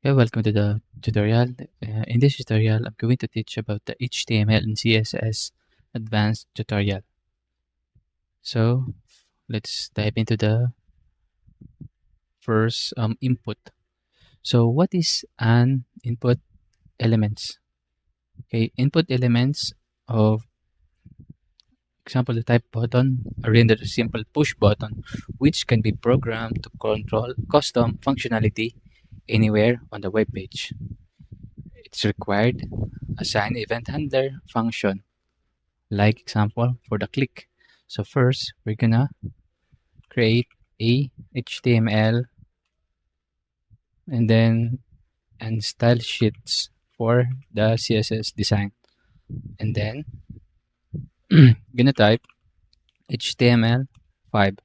Okay, welcome to the tutorial. In this tutorial, I'm going to teach about the HTML and CSS advanced tutorial. So let's dive into the first input. So what is an input elements? Okay, input elements of example, the type button, a render simple push button, which can be programmed to control custom functionality anywhere on the web page. It's required assign event handler function like example for the click. So first we're gonna create a HTML and then and style sheets for the CSS design, and then gonna type HTML5.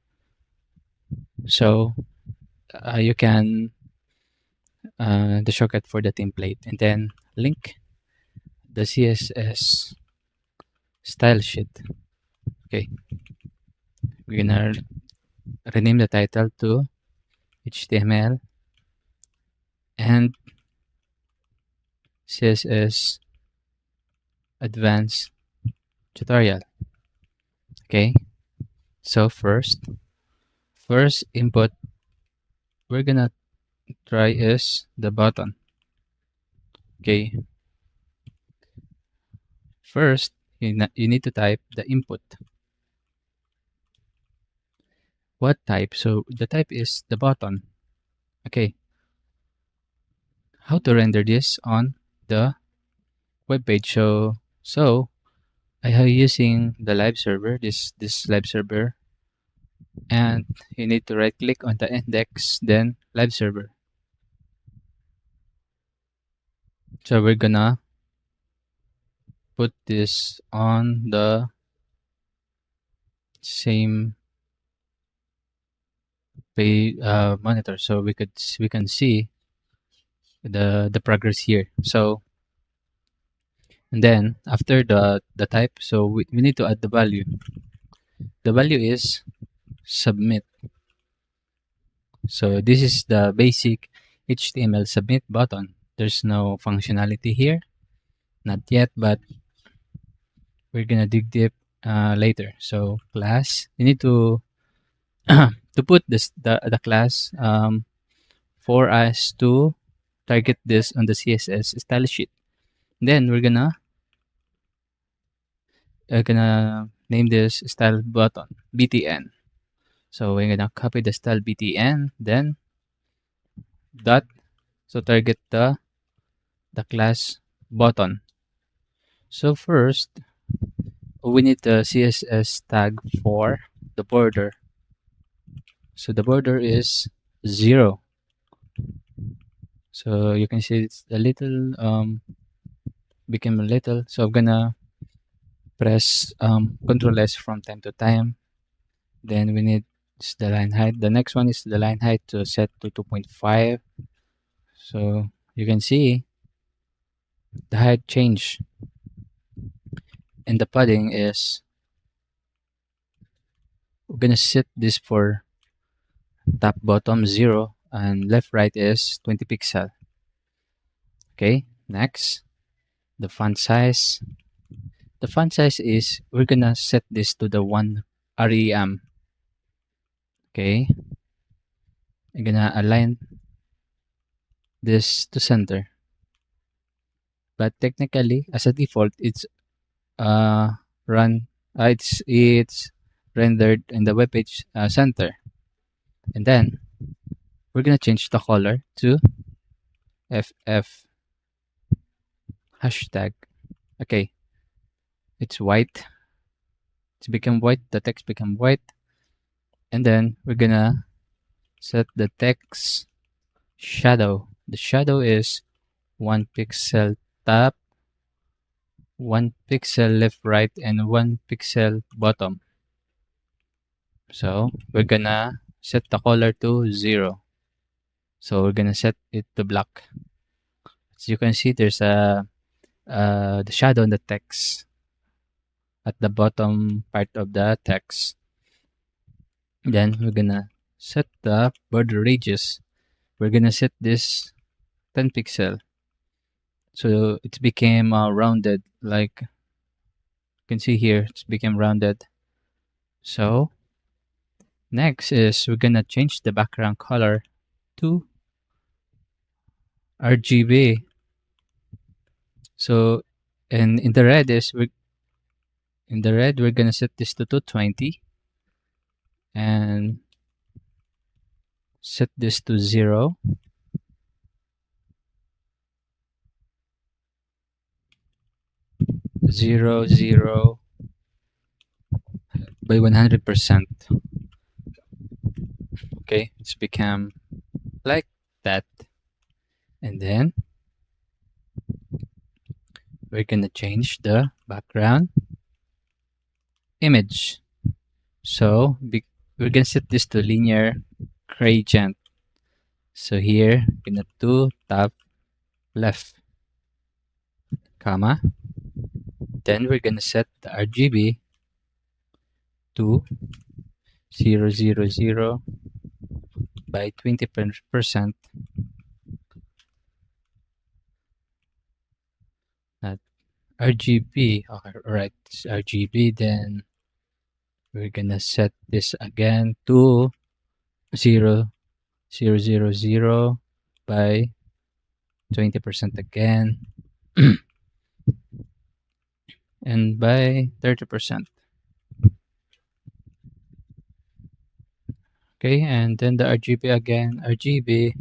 So you can the shortcut for the template, and then link the CSS style sheet. Okay, we're gonna rename the title to HTML and CSS advanced tutorial. Okay, so first input we're gonna try is the button. Okay, first you need to type the input. What type? So the type is the button. Okay, how to render this on the web page? So I have using the live server, this live server, and you need to right click on the index, then live server. So we're gonna put this on the same page monitor, so we can see the progress here. So and then after the type, so we need to add the value. The value is submit. So this is the basic HTML submit button. There's no functionality here, not yet, but we're gonna dig deep later. So class, you need to to put this the class for us to target this on the CSS style sheet. Then we're gonna name this style button BTN. So we're gonna copy the style BTN, then dot. So target the class button. So first we need the CSS tag for the border. So the border is 0. So you can see it's a little became a little. So I'm gonna press Control S from time to time. Then we need the line height. The next one is the line height to set to 2.5. So you can see the height change, and the padding is we're gonna set this for top bottom 0 and left right is 20 pixel. Okay, next the font size. The font size is we're gonna set this to the 1 rem. Okay, I'm gonna align this to center, but technically as a default it's uh run it's rendered in the web page center. And then we're gonna change the color to ff hashtag. Okay, it's white. It's become white. The text become white. And then we're gonna set the text shadow. The shadow is 1 pixel top, 1 pixel left, right, and 1 pixel bottom. So we're gonna set the color to 0. So we're gonna set it to black. As you can see, there's a the shadow on the text at the bottom part of the text. Then we're gonna set the border radius. We're gonna set this 10 pixel. So it became rounded, like you can see here, it's became rounded. So next is we're gonna change the background color to RGB. So and in the red we're gonna set this to 220 and set this to 0, 0, 0 by 100%. Okay, it's become like that. And then we're gonna change the background image. So we're gonna set this to linear gradient. So here, we're gonna do top left, comma. Then we're gonna set the RGB to 0, 0, 0 by 20%. Not RGB. Okay, alright, it's RGB. Then we're gonna set this again to 0, 0, 0, 0 by 20% again and by 30%. Okay, and then the RGB again, RGB,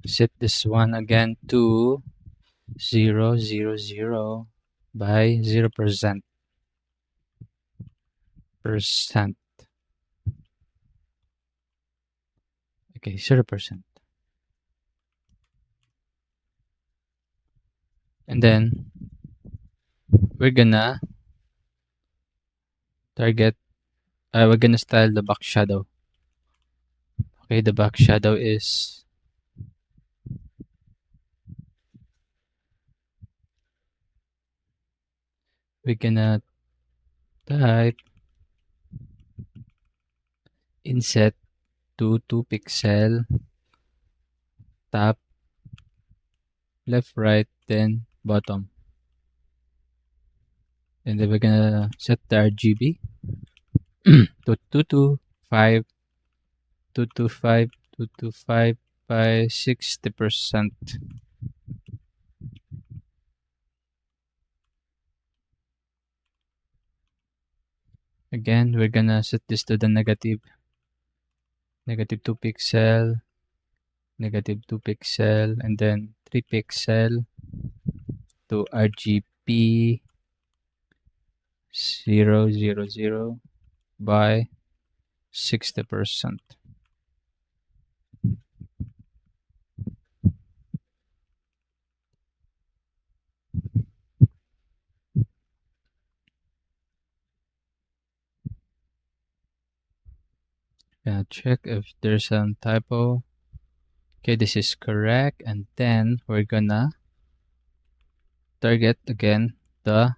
set this one again to 0, 0, 0 by 0%. Okay, 0%. And then we're gonna target, we're gonna style the back shadow. Okay, the back shadow is we're gonna type inset to 2 pixel, top, left, right, then bottom. And then we're gonna set the RGB to 225, 225, 225 by 60%. Again, we're gonna set this to the negative 2 pixel, negative 2 pixel, and then 3 pixel to RGB 0, 0, 0 by 60%. Gonna check if there's some typo. Okay, this is correct. And then we're gonna target again the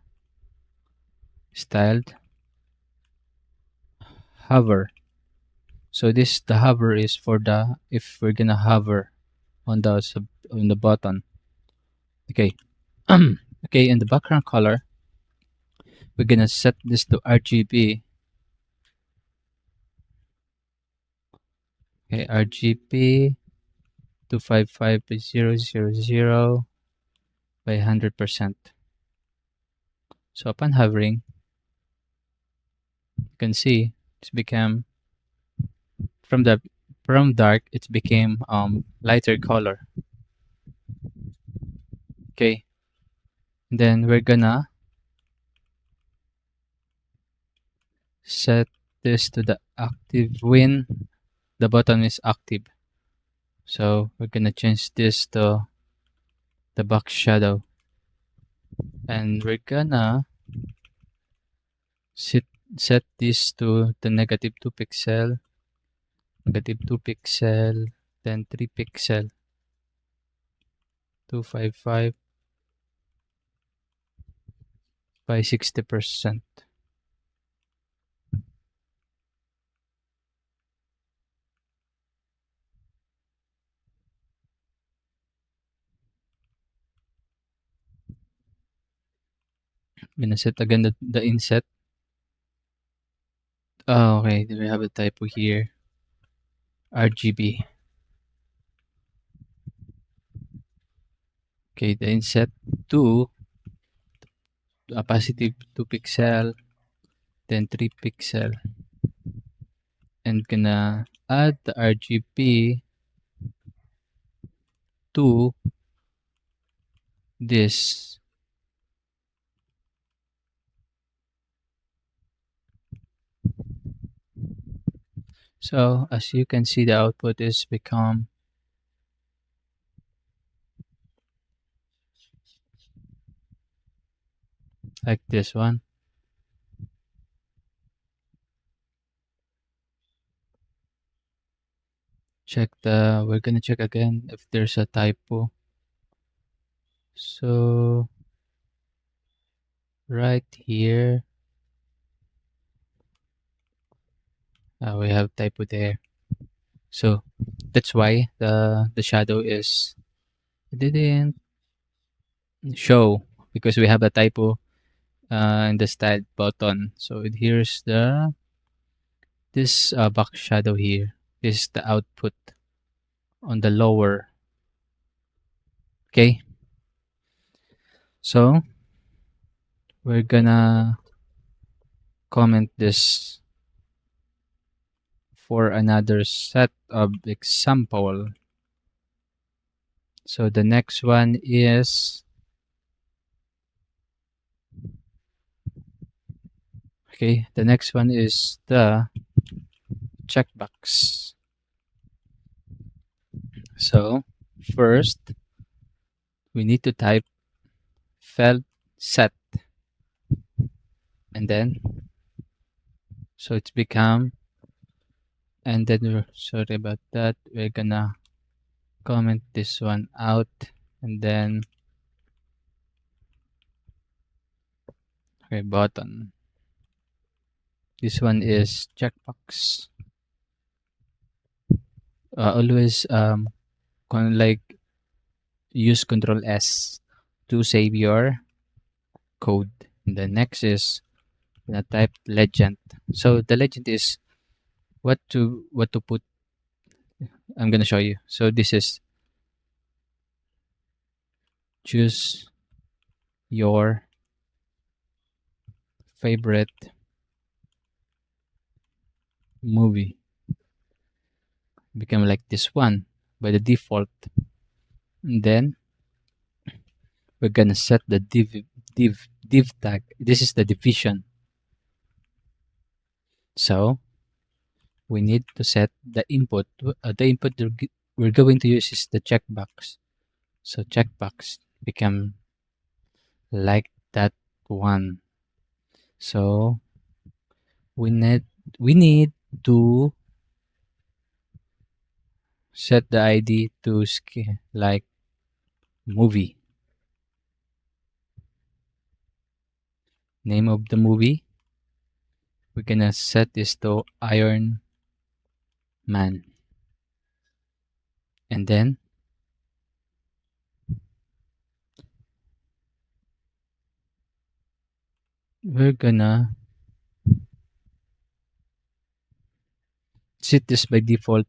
styled hover. So this the hover is for the if we're gonna hover on the button. Okay. Okay, in the background color, we're gonna set this to RGB. Okay, RGB 255.000 by 100%. So upon hovering, you can see it's become from the from dark it's became lighter color. Okay, then we're gonna set this to the active when the button is active. So we're gonna change this to the back shadow, and we're gonna set set this to the negative 2 pixel, negative 2 pixel, then 3 pixel, 255 by 60%. Gonna set again the inset. Oh, okay, we have a typo here. RGB. Okay, the inset 2, a positive 2 pixel, then 3 pixel, and gonna add the RGB to this. So as you can see, the output is become like this one. We're gonna check again if there's a typo. So right here, we have typo there. So that's why the shadow is didn't show because we have a typo in the style button. So here's the this box shadow here. This is the output on the lower. Okay, so we're gonna comment this for another set of example. So the next one is okay. The next one is the checkbox. So first we need to type felt set and then so it's become and then sorry about that, we're gonna comment this one out and then okay button. This one is checkbox. Always like use Control S to save your code. And the next is gonna type legend. So the legend is what to put. I'm gonna show you. So this is choose your favorite movie. Become like this one by the default. And then we're gonna set the div tag. This is the division. So we need to set the input. The input we're going to use is the checkbox. So checkbox become like that one. So we need we need to set the ID to like movie. Name of the movie. We're gonna set this to Iron Man. And then we're gonna set this by default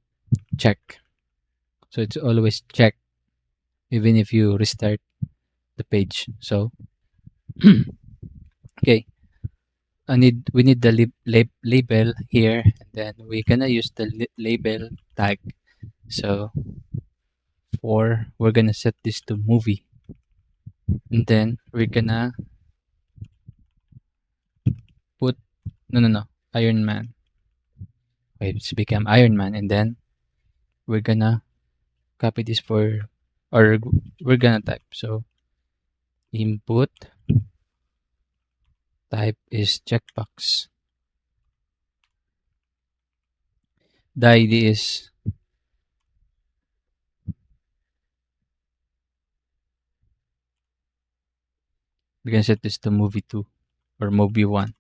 check. So it's always check even if you restart the page. So okay, we need the label here, and then we're gonna use the label tag. So we're gonna set this to movie, and then we're gonna put no Iron Man. Wait, it's become Iron Man, and then we're gonna copy this or we're gonna type. So input type is checkbox. The ID is we can set this to movie 2 or movie 1.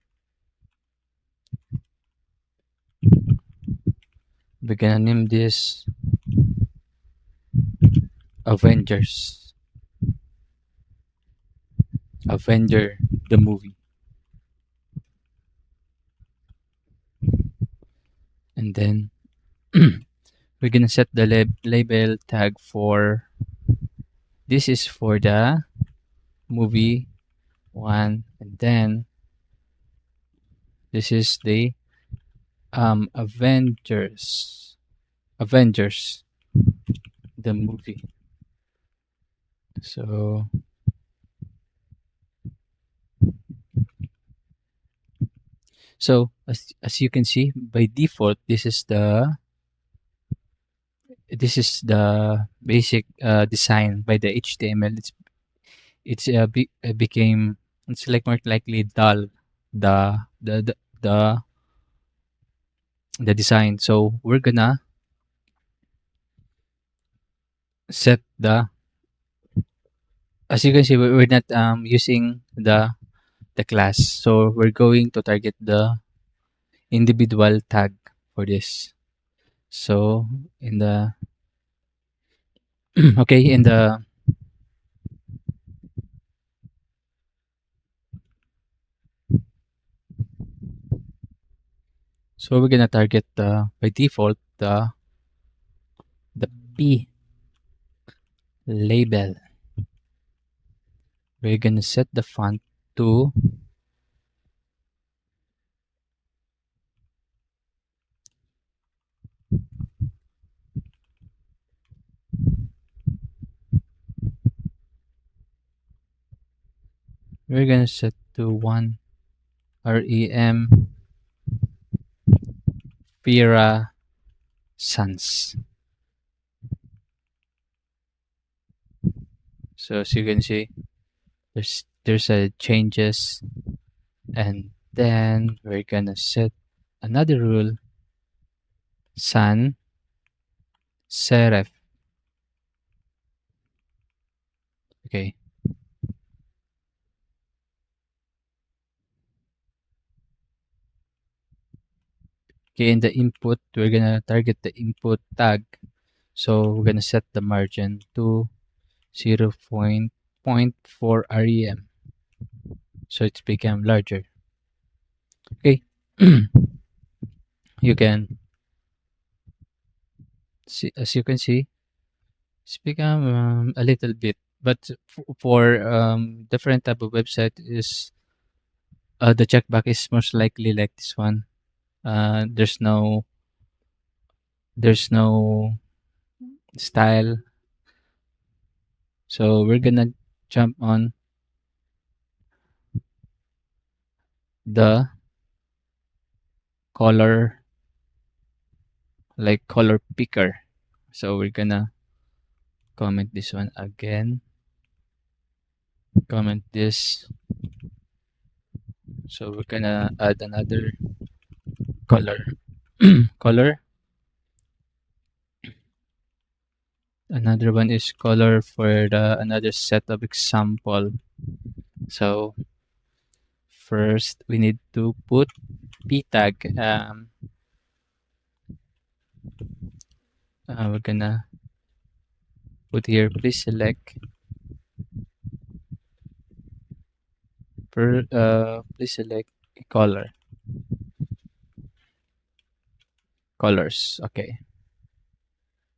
We're gonna name this Avengers. Avenger. the movie. And then we're gonna set the label tag for this is for the movie one, and then this is the Avengers the movie. So as you can see, by default this is the basic design by the HTML. Became it's like more likely dull the the the the, the design. So we're gonna set the as you can see, we're not using the class, so we're going to target the individual tag for this. So in the okay in the so we're gonna target by default the P label. We're gonna set the font to we're gonna set to one REM Fira Sans. So as you can see, there's a changes, and then we're gonna set another rule sans serif. Okay. Okay, in the input, we're gonna target the input tag. So we're gonna set the margin to 0.4 rem. So it's become larger. Okay. You can see, as you can see, it's become a little bit, but for different type of website is the checkback is most likely like this one. There's no style. So we're gonna jump on the color, like color picker. So we're gonna comment this one again. Comment this. So we're gonna add another color. Color. Another one is color for the another set of example. So first we need to put p tag. We're gonna put here. Please select please select a colors. Okay.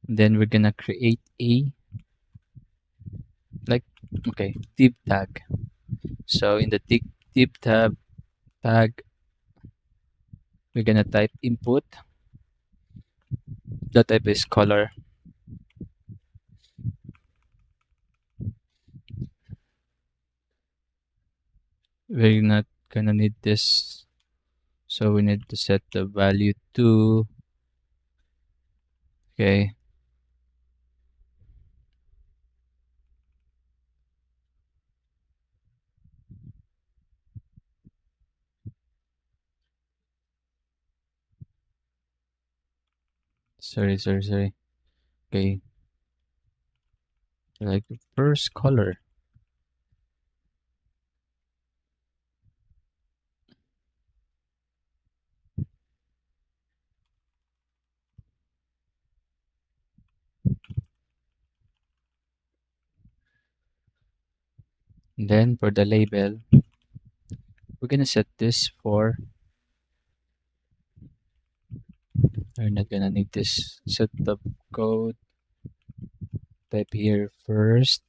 Then we're gonna create a like okay div tag. So in the div tag, we're gonna type input. The type is color. We're not gonna need this, so we need to set the value to okay. Sorry. Okay, like first color. Then for the label, we're gonna set this for, we're not gonna need this, set the code, type here first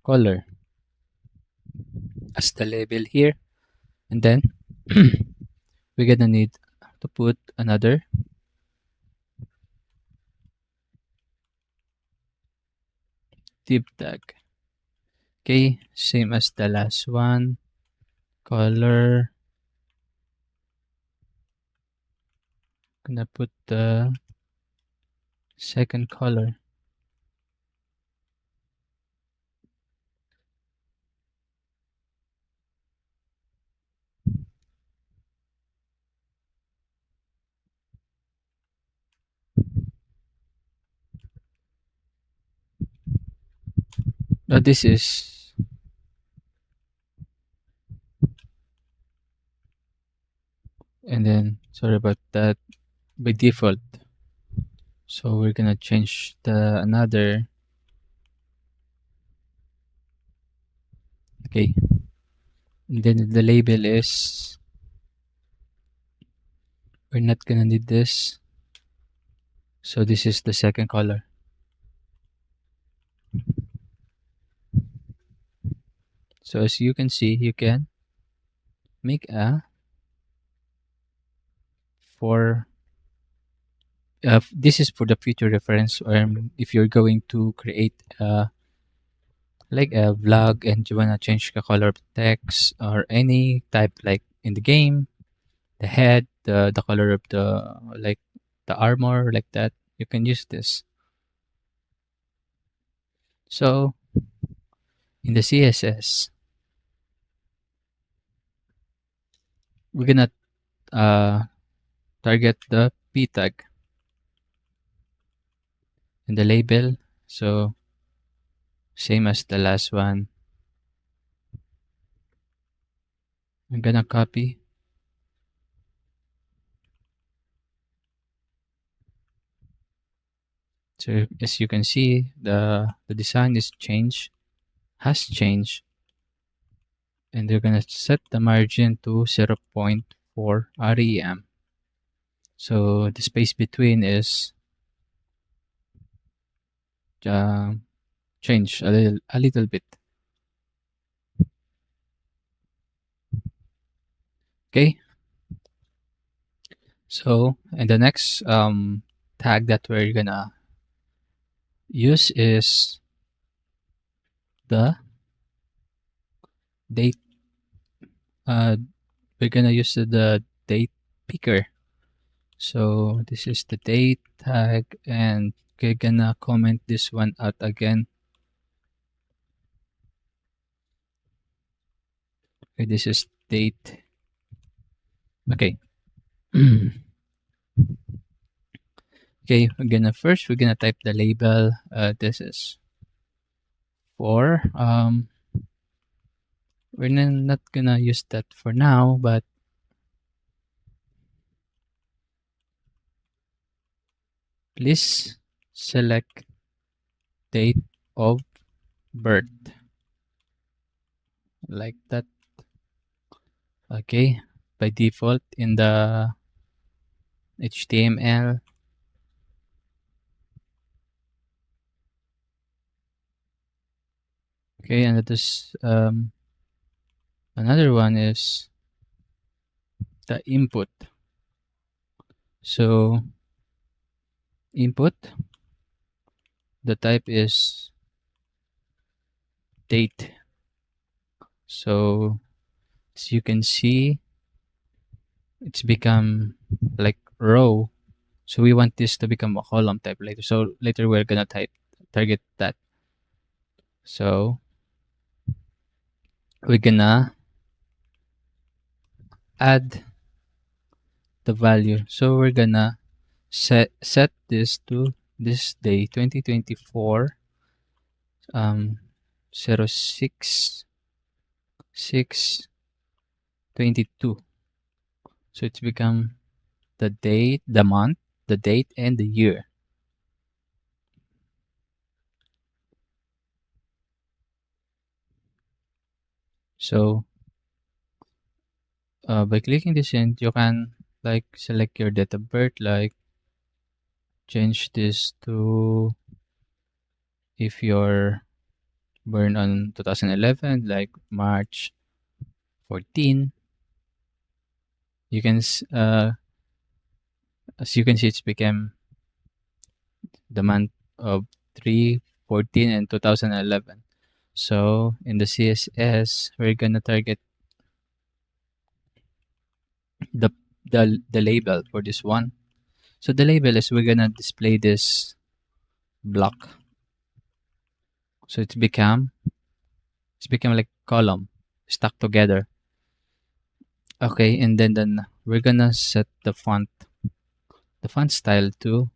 color as the label here, and then we're gonna need to put another div tag. Okay, same as the last one, color, gonna put the second color. Now this is, and then sorry about that, by default. So we're gonna change the another. Okay, and then the label is, we're not gonna need this. So this is the second color. So as you can see, you can make a for this is for the future reference, or if you're going to create like a vlog and you wanna change the color of text or any type, like in the game, the head, the color of the, like the armor, like that, you can use this. So in the CSS, we're gonna uh, target the p tag in the label. So same as the last one, I'm gonna copy. So as you can see, the design is changed, has changed, and they're gonna set the margin to 0.4 rem. So the space between is uh, changed a little bit. Okay. So and the next tag that we're gonna use is the date. Uh, we're gonna use the date picker. So this is the date tag, and we're gonna comment this one out again. Okay, this is date. Okay. Okay, we're gonna type the label. This is for we're not gonna use that for now, but please select date of birth, like that. Okay, by default in the HTML. Okay, and this another one is the input. So input, the type is date. So as you can see, it's become like row. So we want this to become a column type later. So later we're gonna target that. So we're gonna add the value. So we're gonna set this to this day 2024 um 06 6 22. So it's become the date, the month, the date, and the year. So By clicking this in, you can like select your date of birth, like change this to if you're born on 2011, like March 14. You can, as you can see, it's became the month of 3, 14, and 2011. So in the CSS, we're gonna target the the label for this one. So the label is we're gonna display this block. So it's become like column stuck together. Okay, and then we're gonna set the font style to,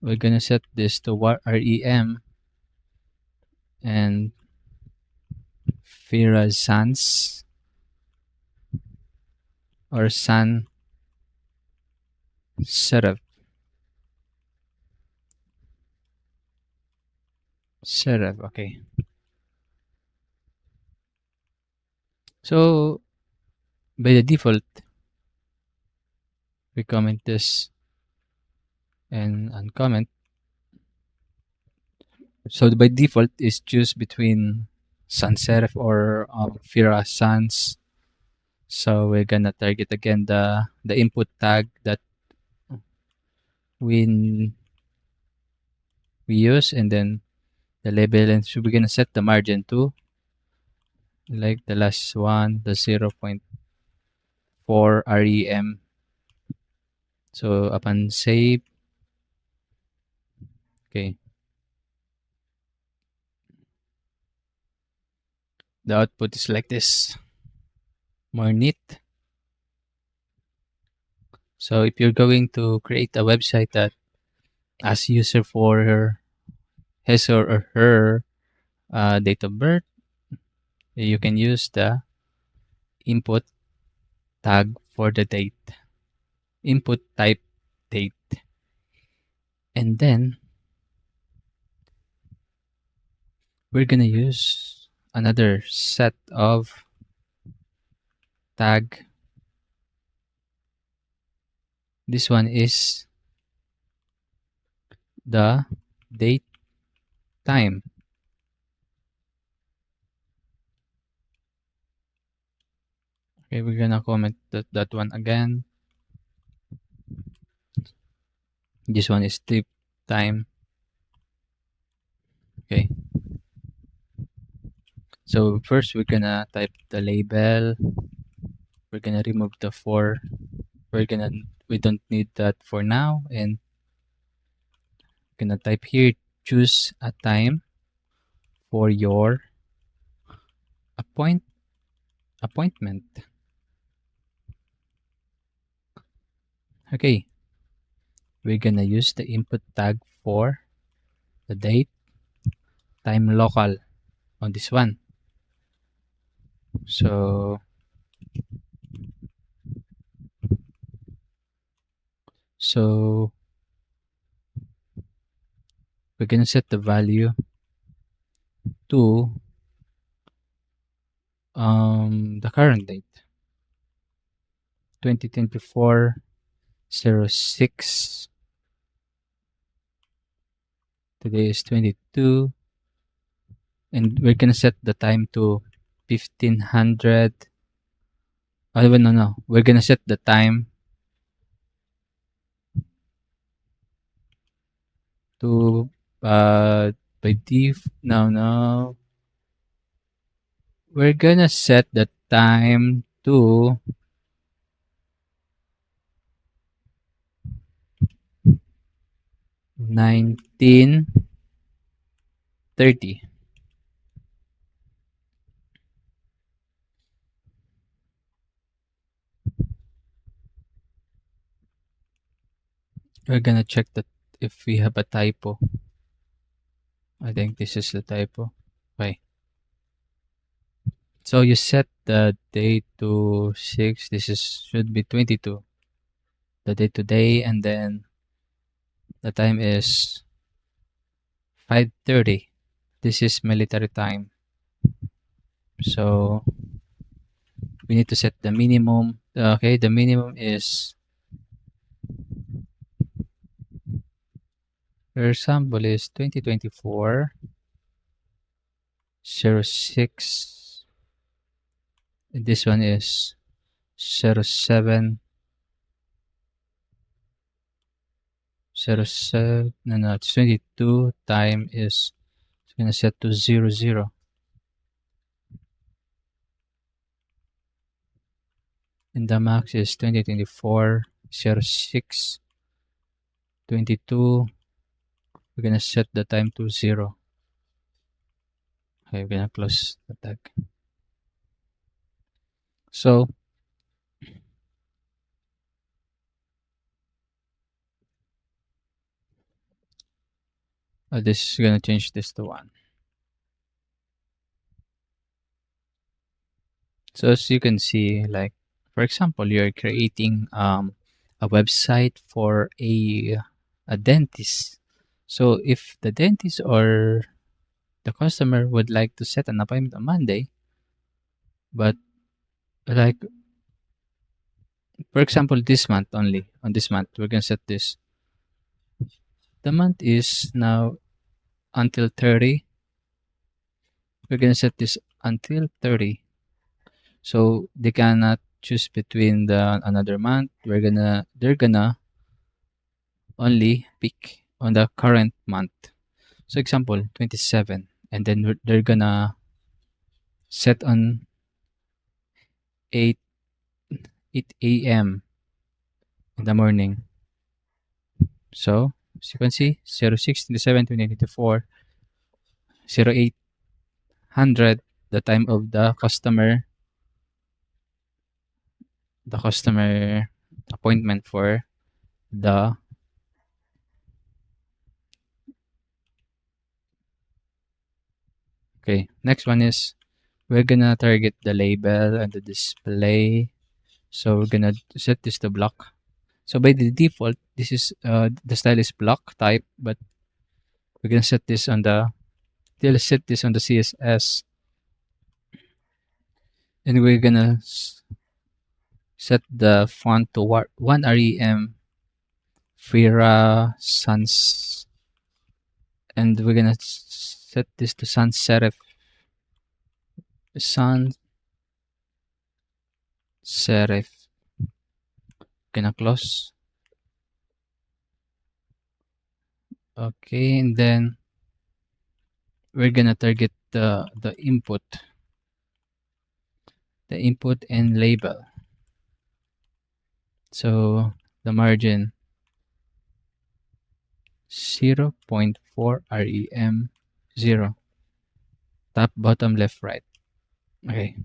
we're gonna set this to REM and Fira Sans or Sans Serif. Serif, okay. So by the default, we comment this and uncomment. So by default is choose between sans serif or Fira Sans. So we're gonna target again the input tag that we we use, and then the label, and so we're gonna set the margin to like the last one, the 0.4 REM. So upon save, okay, the output is like this, more neat. So if you're going to create a website that asks user for his or her date of birth, you can use the input tag for the date, input type date, and then we're gonna use another set of tag. This one is the date time. Okay, we're gonna comment that one again. This one is sleep time. Okay, so first we're gonna type the label. We're gonna remove the for. We don't need that for now, and gonna type here, choose a time for your appointment. Okay, we're gonna use the input tag for the date, time local on this one. So we're gonna set the value to the current date, 2024 06. Today is 22, and we're gonna set the time to 1500. Oh, no, we're gonna set the time to by def no, we're gonna set the time to 1930. We're gonna check that if we have a typo. I think this is the typo. Okay, so you set the date to 6. This is should be 22, the date today, and then the time is 5:30. this is military time. So we need to set the minimum. Okay, the minimum is, for example, is 2024 06. And this one is 07 07. No, no, it's 22. Time is gonna set to 00. And the max is 2024 06 22. We're gonna set the time to 0. Okay, we're gonna close the tag. So this is gonna change this to 1. So as you can see, like for example, you're creating a website for a dentist. So if the dentist or the customer would like to set an appointment on Monday, but like for example, this month only, on this month, we're gonna set this. The month is now until 30. We're gonna set this until 30. So they cannot choose between the another month. They're gonna only pick on the current month. So example 27, and then they're gonna set on 8 8 a.m. in the morning. So as you can see, 06, 27, 2024, 0800, the time of the customer appointment for the okay. Next one is we're gonna target the label and the display. So we're gonna set this to block. So by the default, this is the style is block type, but we're gonna set this on the they'll set this on the CSS, and we're gonna set the font to 1 rem Fira Sans, and we're gonna set this to sans serif. Sans serif. Gonna close. Okay, and then we're gonna target the input and label. So the margin 0.4 rem 0, top, bottom, left, right. Okay,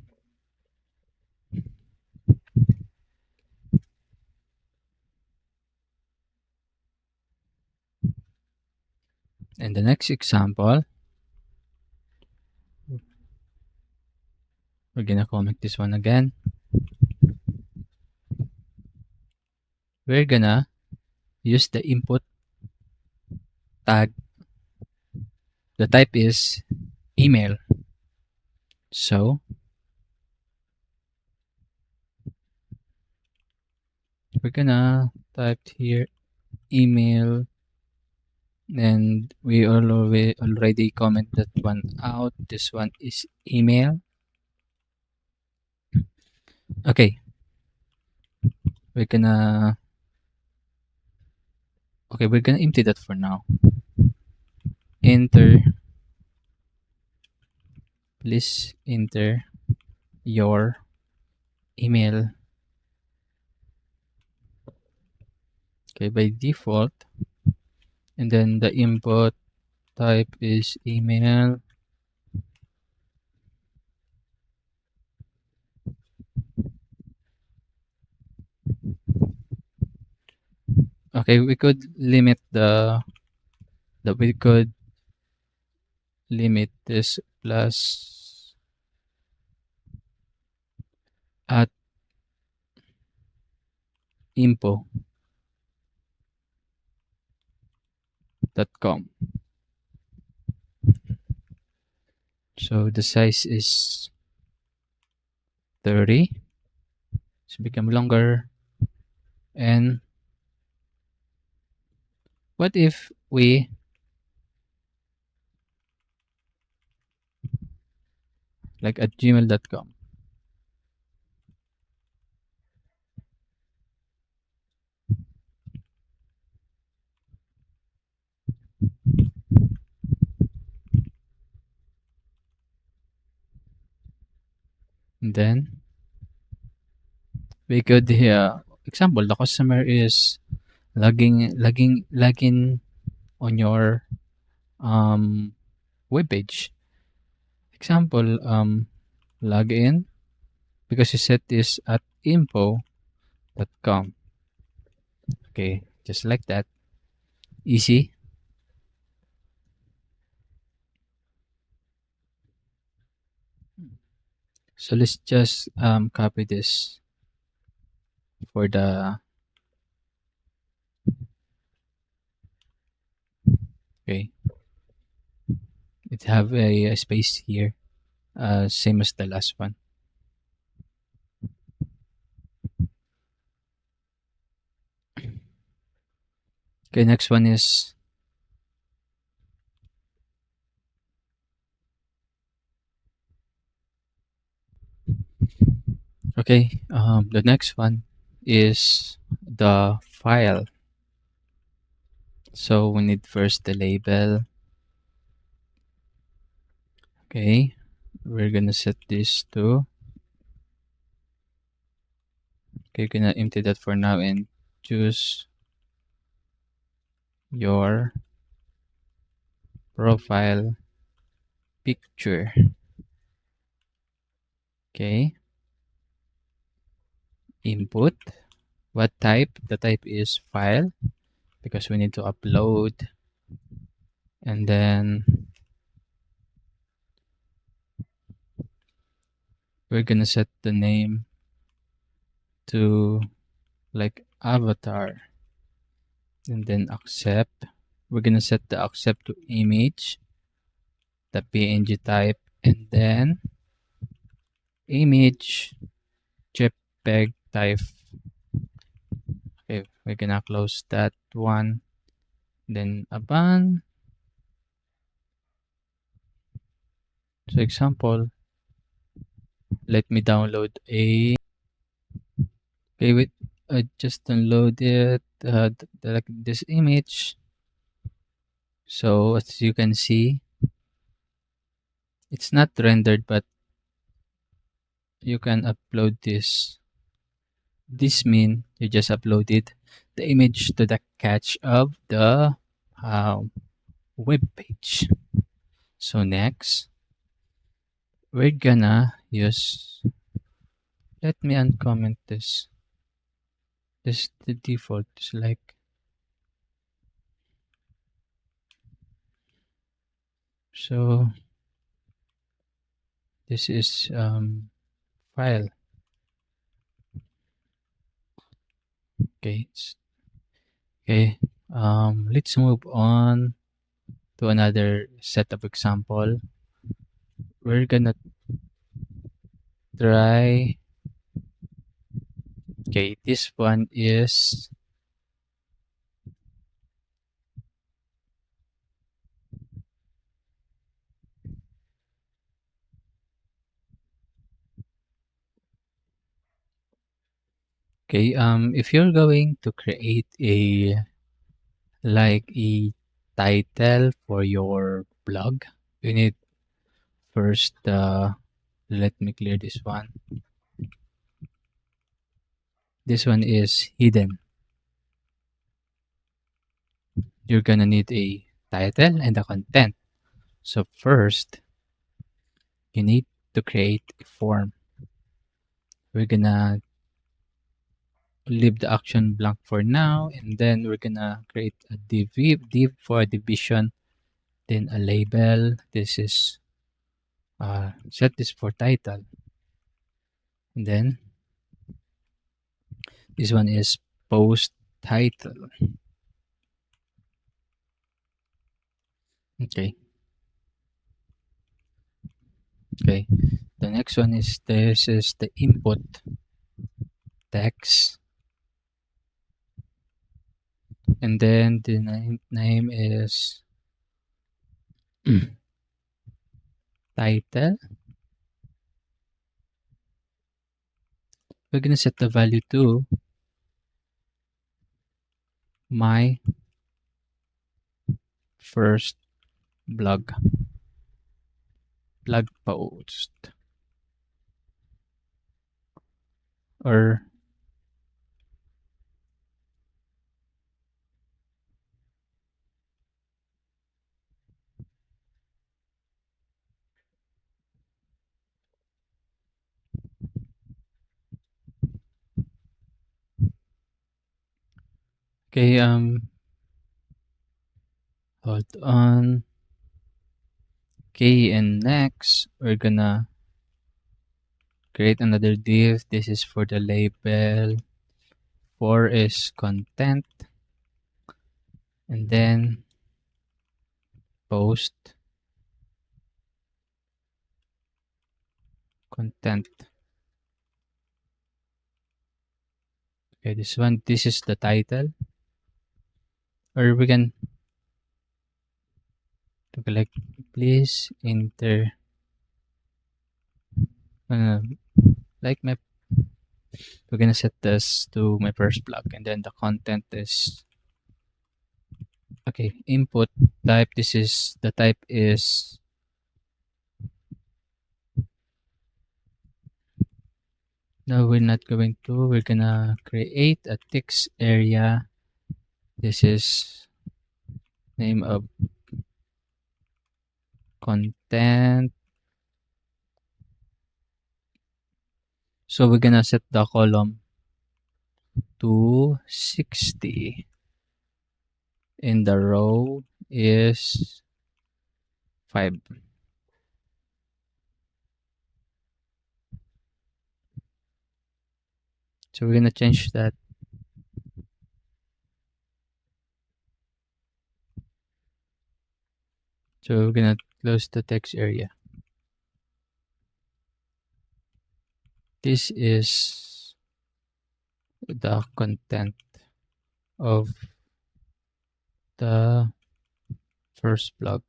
and the next example, we're gonna comment this one again. We're gonna use the input tag. The type is email. So we're gonna type here email, and we already comment that one out. This one is email. Okay, we're gonna we're gonna empty that for now. Enter, please enter your email. Okay, by default, and then the input type is email. Okay, we could limit we could limit this plus at info.com. So the size is 30. So become longer. And what if we like at gmail.com? Then we could example the customer is logging on your web page. Example, log in because you set this at info.com. Okay, just like that. Easy. So let's just copy this for the okay. It have a space here, same as the last one. Okay, next one is okay. The next one is the file. So we need first the label. Okay, we're gonna set this to okay. Gonna empty that for now and choose your profile picture. Okay, input. What type? The type is file because we need to upload. And then we're gonna set the name to like avatar and then accept. We're gonna set the accept to image, the PNG type, and then image JPEG type. Okay, we're gonna close that one. Then aban. So example, let me download a okay wait. I just download it like this image. So as you can see, it's not rendered, but you can upload this. This mean you just uploaded the image to the cache of the uh, web page. So next, we're gonna use. Let me uncomment this. This the default is like so. This is file. Okay, okay. Let's move on to another set of example. We're gonna try. Okay, this one is okay. If you're going to create a like a title for your blog, you need first. Let me clear this one. This one is hidden. You're gonna need a title and the content. So first, you need to create a form. We're gonna leave the action blank for now, and then we're gonna create a div for division, then a label. This is set this for title, and then this one is post title. Okay, Okay, the next one is this is the input text, and then the name is title. We're gonna set the value to my first blog post, or okay, hold on. Okay, and next we're gonna create another div. This is for the label. 4 is content, and then post content. Okay, this is the title, or we can like please enter uh, like my we're gonna set this to my first block, and then the content is okay. Input type, this is the type is no, we're not going to. We're gonna create a text area. This is name of content. So we're gonna set the column to 60. In the row is 5. So we're gonna change that. So we're gonna close the text area. This is the content of the first blog.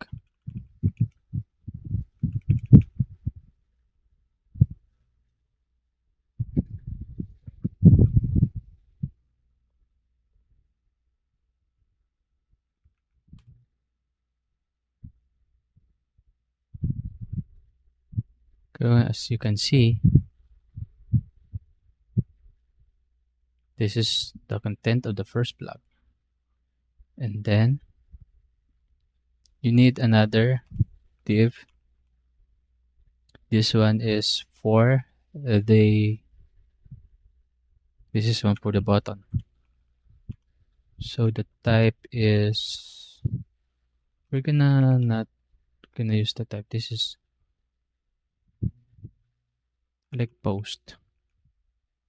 As you can see, this is the content of the first blog. And then you need another div. This one is for the this is one for the button. So the type is we're gonna not gonna use the type. This is like post.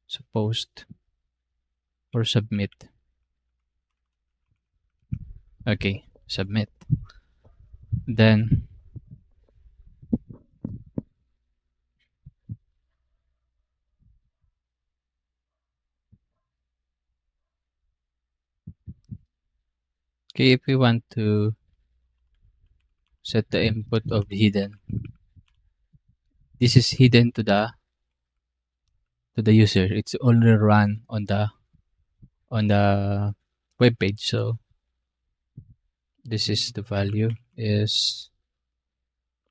So post or submit. Okay, submit. Then okay, if we want to set the input of hidden, this is hidden to the user. It's only run on the web page. So this is the value is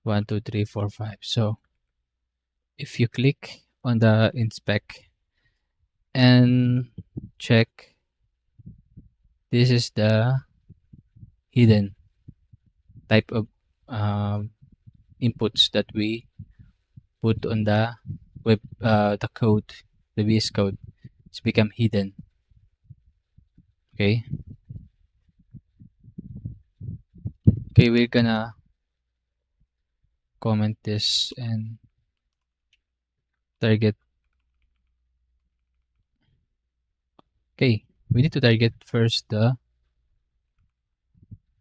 1, 2, 3, 4, 5. So if you click on the inspect and check, this is the hidden type of um, inputs that we put on the the code, the VS code. It's become hidden. Okay. Okay, we're gonna comment this and target. Okay, we need to target first the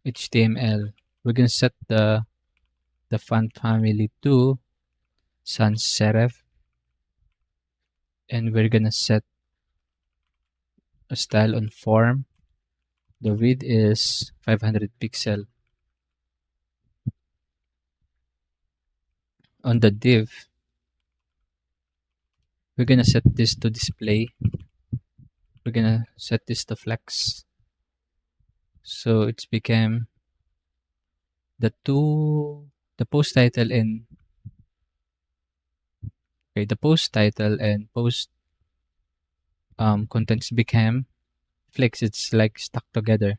HTML. We're gonna set the font family to sans serif, and we're gonna set a style on form. The width is 500 pixel. On the div, we're gonna set this to display. We're gonna set this to flex. So it's became the two the post title and okay, the post title and post contents became flex. It's like stuck together.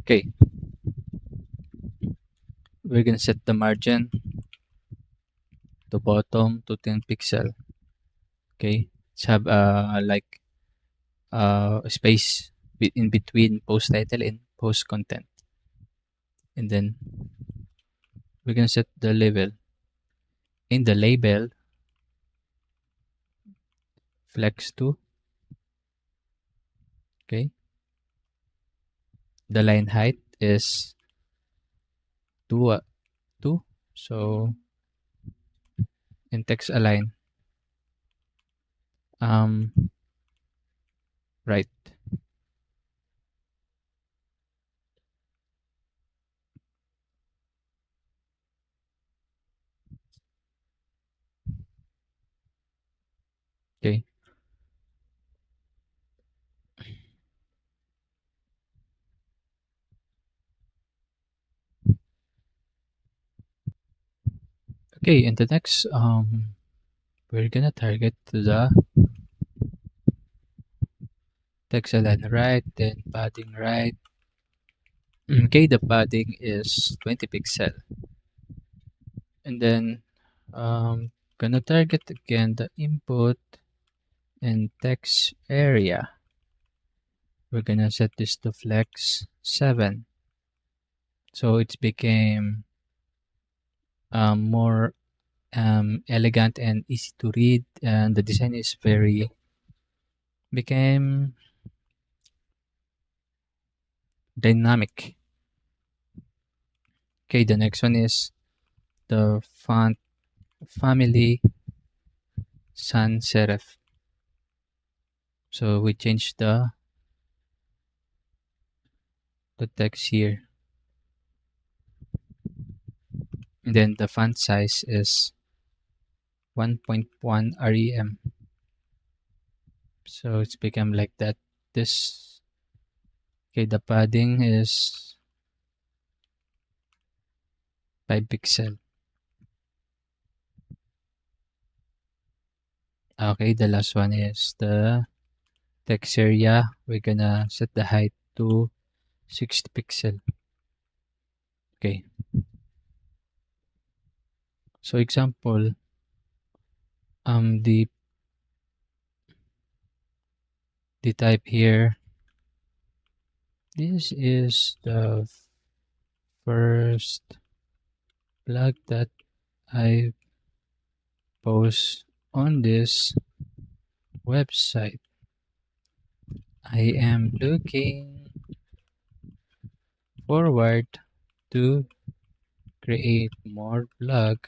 Okay, we're gonna set the margin to bottom to 10 pixel. Okay, let's have like space in between post title and post content, and then we're gonna set the label. In the label, flex to. Okay, the line height is 2. So in text align, um right. Okay, okay, and the next we're gonna target to the text align right, then padding right. Okay, the padding is 20 pixel, and then gonna target again the input and text area. We're gonna set this to flex 7, so it became more elegant and easy to read, and the design is very became dynamic. Okay, the next one is the font family sans serif. So we change the text here, and then the font size is 1.1 rem. So it's become like that. This okay. The padding is 5 pixel. Okay, the last one is the text area. We're gonna set the height to 60 pixel. Okay. So example, the type here. This is the first blog that I post on this website. I am looking forward to create more blog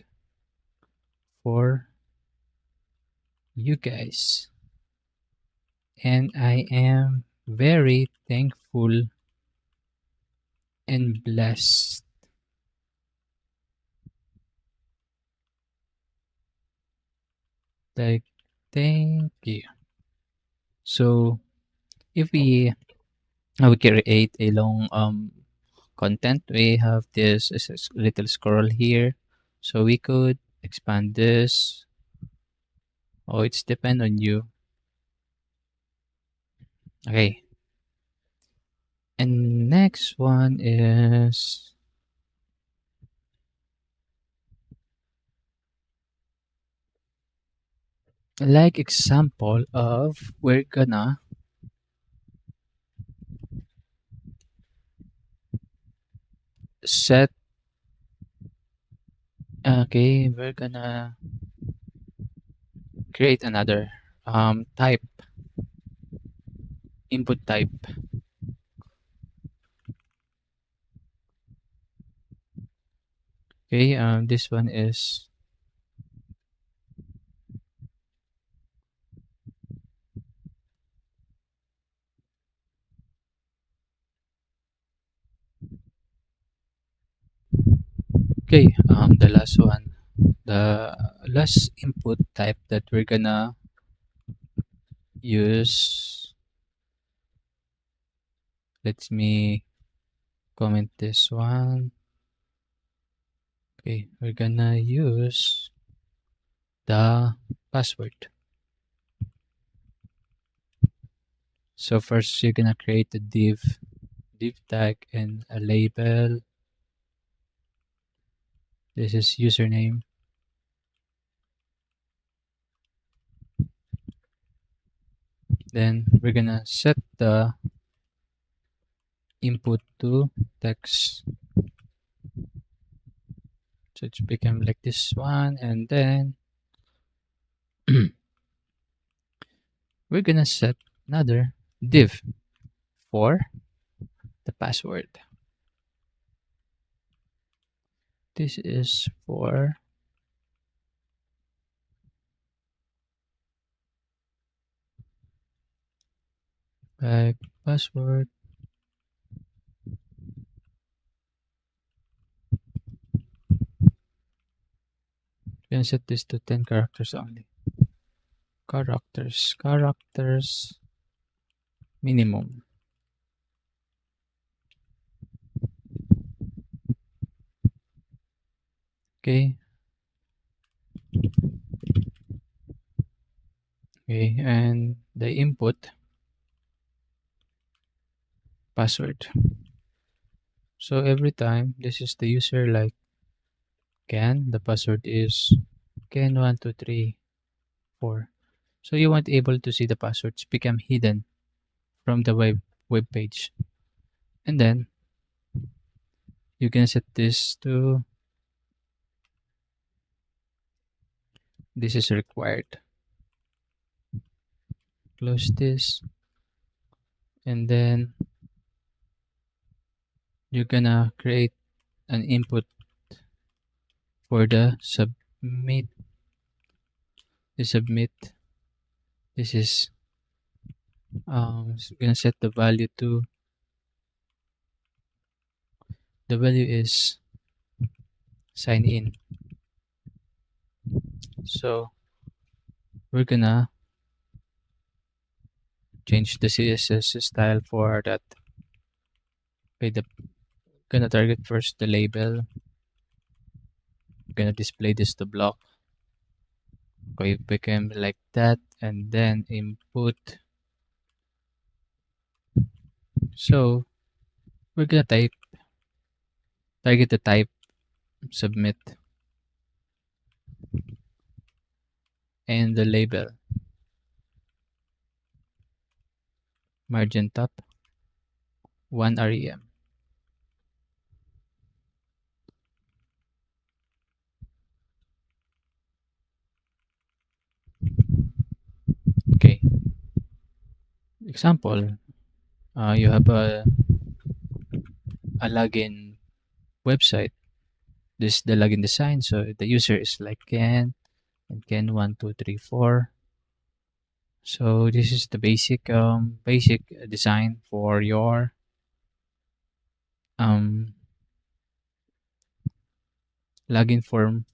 for you guys. And I am very thankful and blessed. Like, thank you. So if we create a long content, we have this little scroll here, so we could expand this. Oh, it's depend on you. Okay, and next one is like example of we're gonna set. Okay, we're gonna create another type, input type. Okay, this one is okay. The last one, the last input type that we're gonna use. Let me comment this one. Okay, we're gonna use the password. So first, you're gonna create a div tag and a label. This is username. Then we're gonna set the input to text. So it's become like this one, and then we're gonna set another div for the password. This is for like password. We're gonna set this to 10 characters only. Characters minimum. Okay, okay, and the input password. So every time this is the user like Ken, the password is Ken1234. So you won't able to see the passwords become hidden from the web page. And then you can set this to this is required. Close this, and then you're gonna create an input for the submit. The submit. This is gonna set the value to the value is sign in. So we're gonna change the CSS style for that. Okay, the gonna target first the label. Gonna display this to block. Okay, became like that, and then input. So we're gonna target the type submit and the label margin top 1 rem. Okay, example, you have a login website. This is the login design. So the user is like Ken and Ken1234. So this is the basic design for your um login form.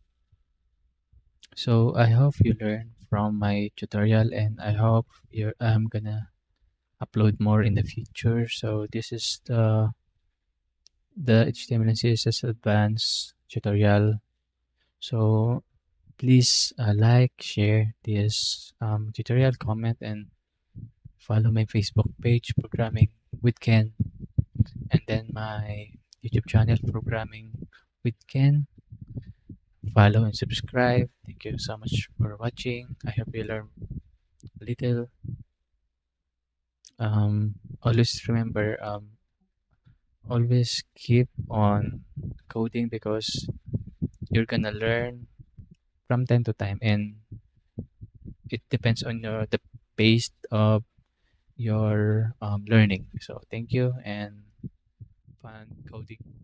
So I hope you learn from my tutorial, and I hope I'm gonna upload more in the future. So this is the HTML and CSS advanced tutorial. So please like, share this tutorial, comment, and follow my Facebook page, Programming with Ken, and then my YouTube channel, Programming with Ken. Follow and subscribe. Thank you so much for watching. I hope you learn a little. Always remember, always keep on coding because you're gonna learn from time to time, and it depends on the pace of your learning. So thank you and fun coding.